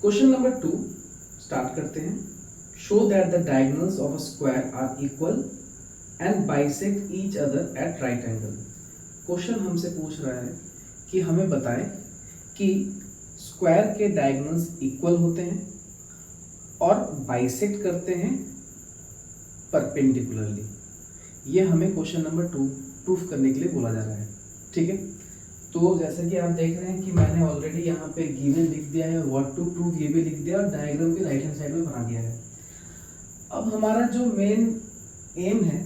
Question number 2 start करते हैं। Show that the diagonals of a square are equal and bisect each other at right angle. Question हमसे पूछ रहा है कि हमें बताएं कि स्क्वायर के डायगोनल्स इक्वल होते हैं और बाइसेक्ट करते हैं परपेंडिकुलरली। ये हमें क्वेश्चन नंबर 2 प्रूफ करने के लिए बोला जा रहा है। ठीक है, तो जैसा कि आप देख रहे हैं कि मैंने ऑलरेडी यहाँ पे गिवन लिख दिया है, व्हाट टू प्रूव ये भी लिख दिया और डायग्राम भी राइट हैंड साइड में बना दिया है। अब हमारा जो मेन एम है,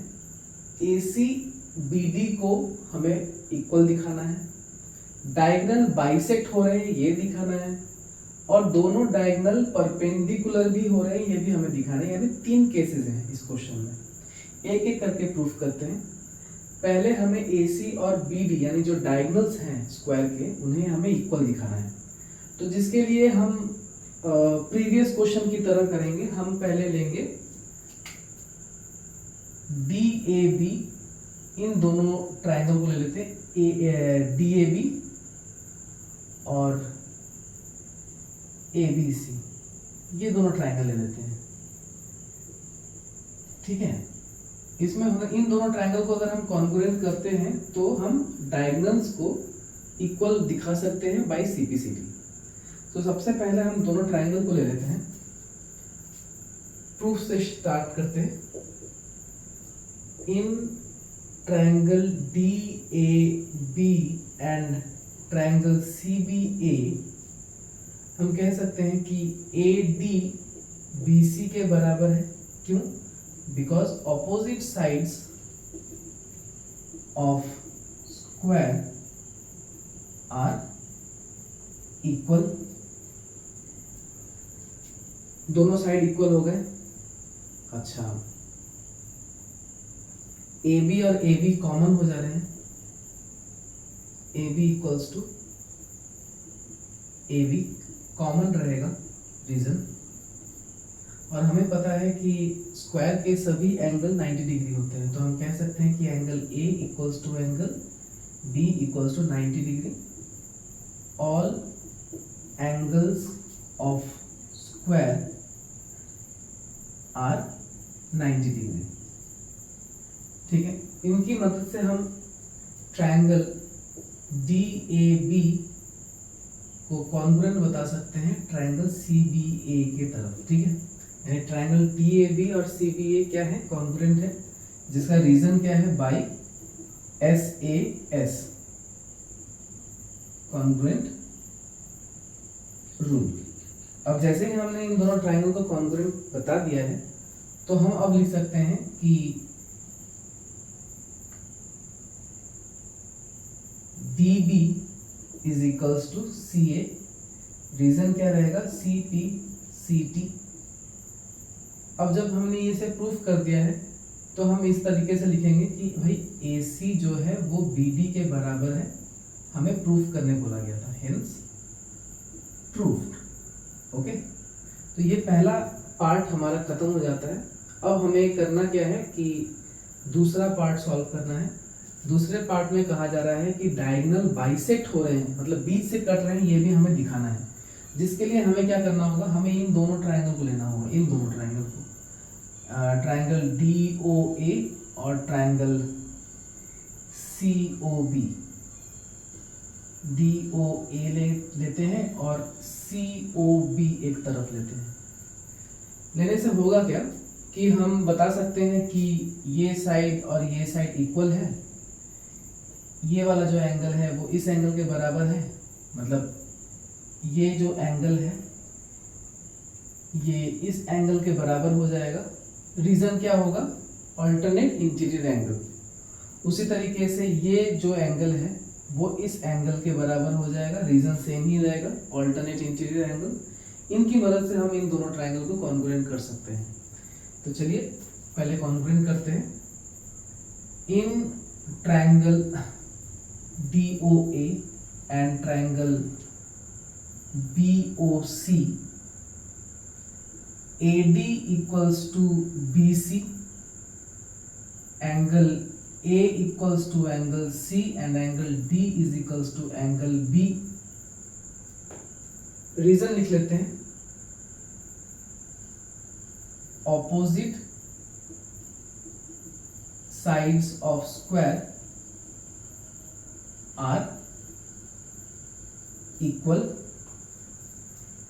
AC BD को हमें इक्वल दिखाना है, डायगोनल बाइसेक्ट हो रहे हैं ये दिखाना है, और दोनों डायगोनल परपेंडिकुलर भी हो रहे हैं ये भी हमें दिखाना है। यानी 3 केसेस हैं इस क्वेश्चन में। एक एक करके प्रूफ करते हैं। पहले हमें AC और BD यानी जो डायगोनल्स हैं स्क्वायर के, उन्हें हमें इक्वल दिखाना है। तो जिसके लिए हम प्रीवियस क्वेश्चन की तरह करेंगे। हम पहले लेंगे DAB, इन दोनों ट्रायंगल को ले लेते हैं, DAB और ABC, ये दोनों ट्रायंगल ले लेते हैं। ठीक है, इसमें इन दोनों ट्रायंगल को अगर हम कॉन्ग्रुएंट करते हैं तो हम डायगोनल्स को इक्वल दिखा सकते हैं बाय CPCD। तो सबसे पहले हम दोनों ट्रायंगल को ले लेते हैं, प्रूफ से स्टार्ट करते हैं। In triangle DAB and triangle CBA हम कह सकते हैं कि AD BC के बराबर है। क्यों? Because opposite sides of square are equal. दोनों साइड इक्वल हो गए। अच्छा, AB और AB कॉमन हो जा रहे हैं, AB equals to AB common रहेगा रीजन। और हमें पता है कि स्क्वायर के सभी एंगल 90 डिग्री होते हैं, तो हम कह सकते हैं कि angle A equals to angle B equals to 90 degree. All angles of square are 90 degree. ठीक है, इनकी मदद से हम ट्रायंगल DAB को कॉन्ग्रुएंट बता सकते हैं ट्रायंगल CBA के तरफ। ठीक है, यानी ट्रायंगल DAB और CBA क्या है? कॉन्ग्रुएंट है, जिसका रीजन क्या है? By SAS, congruent rule. अब जैसे ही हमने इन दोनों ट्रायंगल को कॉन्ग्रुएंट बता दिया है, तो हम अब लिख सकते हैं कि DB is equals to CA। Reason क्या रहेगा? CPCT। अब जब हमने इसे प्रूफ कर दिया है तो हम इस तरीके से लिखेंगे कि भाई AC जो है वो BD के बराबर है, हमें प्रूफ करने बोला गया था, हेंस प्रूफ्ड। ओके, तो ये पहला पार्ट हमारा खत्म हो जाता है। अब हमें करना क्या है कि दूसरा पार्ट सॉल्व करना है। दूसरे पार्ट में कहा जा रहा है कि डायगोनल बाइसेक्ट हो रहे हैं, मतलब बीच से कट रहे हैं, ये भी हमें दिखाना है। जिसके लिए हमें क्या करना होगा? हमें इन दोनों ट्रायंगल को लेना होगा, इन दोनों ट्रायंगल को, ट्रायंगल DOA और ट्रायंगल COB। DOA लेते हैं और COB एक तरफ लेते हैं। लेने से होगा क्या कि हम बता सकते हैं कि ये साइड और ये साइड इक्वल है, ये वाला जो एंगल है वो इस एंगल के बराबर है, मतलब ये जो एंगल है ये इस एंगल के बराबर हो जाएगा। रीजन क्या होगा? Alternate interior angle. उसी तरीके से ये जो एंगल है वो इस एंगल के बराबर हो जाएगा, रीजन सेम ही रहेगा, अल्टरनेट इंटीरियर एंगल। इनकी मदद से हम इन दोनों ट्रायंगल को कॉन्ग्रुएंट कर सकते हैं। तो चलिए पहले कॉन्ग्रुएंट करते हैं। In triangle DOA and triangle BOC AD equals to BC, angle A equals to angle C and angle D is equals to angle B। Reason लिख लेते हैं। Opposite sides of square are equal,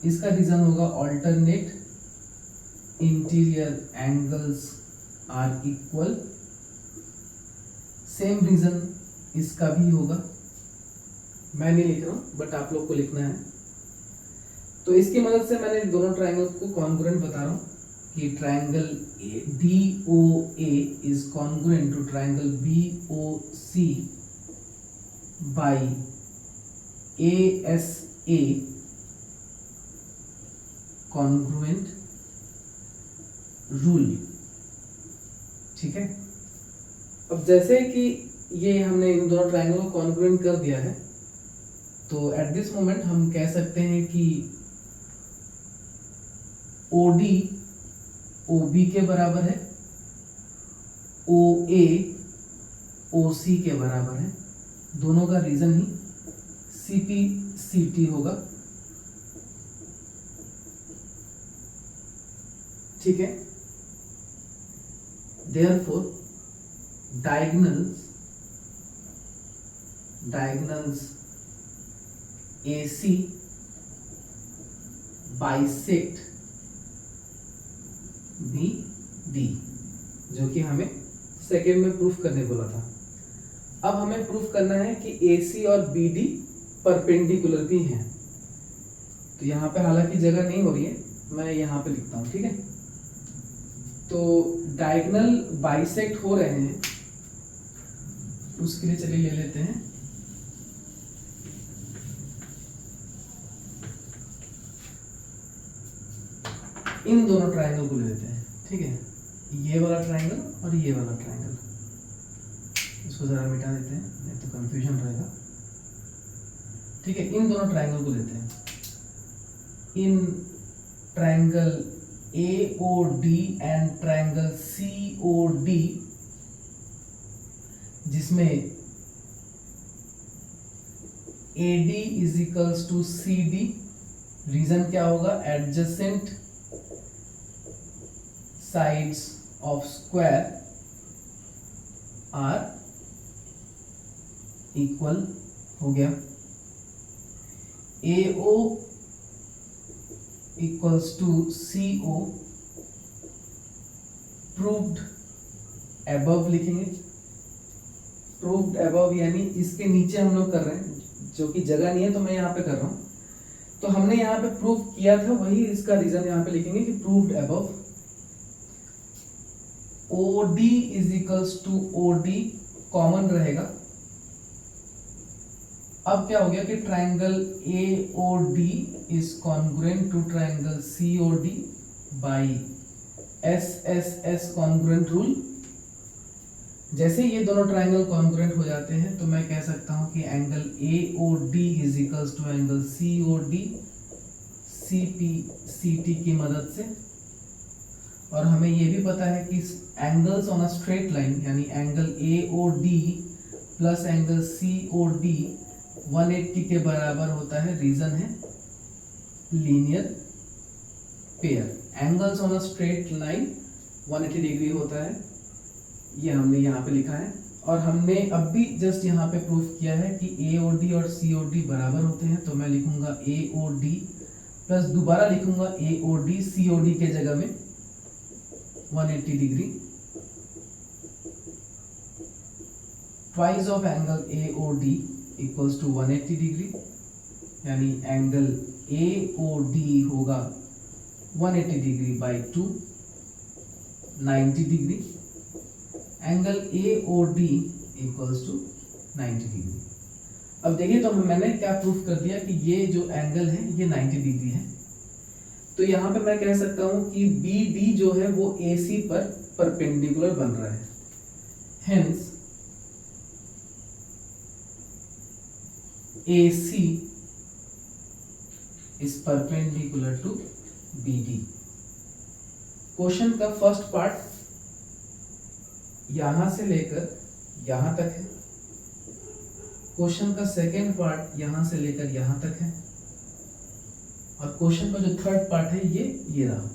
इसका reason होगा alternate interior angles are equal. Same reason इसका भी होगा, मैं नहीं लिख रहा हूं बट आप लोग को लिखना है। तो इसकी मदद से मैंने दोनों ट्राइंगल को कॉन्ग्रुएंट बता रहा हूं कि triangle DOA is congruent to triangle BOC by ASA congruent rule. ठीक है, अब जैसे कि ये हमने इन दोनों ट्राइंगल को कॉन्ग्रुएंट कर दिया है, तो एट दिस मोमेंट हम कह सकते हैं कि OD OB के बराबर है, OA OC के बराबर है। दोनों का रीजन ही CP CT होगा। ठीक है, therefore diagonals AC bisect BD, जो कि हमें सेकेंड में प्रूफ करने बोला था। अब हमें प्रूफ करना है कि AC और BD परपेंडिकुलर भी हैं। तो यहाँ पे हालांकि जगह नहीं हो रही है, मैं यहाँ पे लिखता हूँ। ठीक है, तो डायगोनल बाइसेक्ट हो रहे हैं, उसके लिए चलिए ले लेते हैं इन दोनों ट्राइंगल को ले लेते हैं। ठीक है, ये वाला ट्राइंगल और ये वाला ट्राइंगल, इसको जरा मिटा देते हैं नहीं तो कंफ्यूजन रहेगा। ठीक है, इन दोनों ट्राइंगल को लेते हैं। इन triangle AOD and triangle COD, जिसमें AD is equals to CD, reason क्या होगा, adjacent sides of square are equal हो गया। AO equals to CO, proved above लिखेंगे। प्रूव्ड अबव यानी इसके नीचे हम लोग कर रहे हैं, जो कि जगह नहीं है तो मैं यहाँ पे कर रहा हूँ। तो हमने यहाँ पे प्रूव किया था, वही इसका रीजन यहाँ पे लिखेंगे कि proved above. OD is equals to OD common रहेगा। अब क्या हो गया कि triangle AOD is congruent to triangle COD by SSS congruent rule. जैसे ये दोनों ट्राइंगल कॉन्ग्रुएंट हो जाते हैं तो मैं कह सकता हूं कि angle AOD is equals to angle COD CP CT की मदद से। और हमें ये भी पता है कि angles on a straight line यानी angle AOD plus angle COD 180 के बराबर होता है। रीजन है linear pair. Angles on a straight line 180 degree होता है, ये हमने यहाँ पे लिखा है। और हमने अब भी जस्ट यहाँ पे प्रूफ किया है कि AOD और COD बराबर होते हैं। तो मैं लिखूंगा AOD प्लस दोबारा लिखूंगा AOD COD के जगह में 180 degree, twice of angle AOD equals to 180 degree, यानी एंगल AOD होगा 180 degree by 2, 90 degree. Angle AOD equals to 90 degree. अब देखिए, तो मैंने क्या प्रूफ कर दिया कि ये जो एंगल है ये 90 डिग्री है। तो यहाँ पे मैं कह सकता हूँ कि BD जो है वो AC पर परपेंडिकुलर बन रहा है। Hence AC is perpendicular to BD। Question का फर्स्ट पार्ट यहां से लेकर यहां तक है, क्वेश्चन का सेकेंड पार्ट यहां से लेकर यहां तक है, और क्वेश्चन का जो थर्ड पार्ट है ये रहा।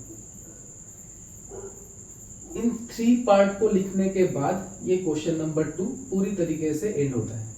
इन 3 पार्ट को लिखने के बाद ये क्वेश्चन नंबर 2 पूरी तरीके से एंड होता है।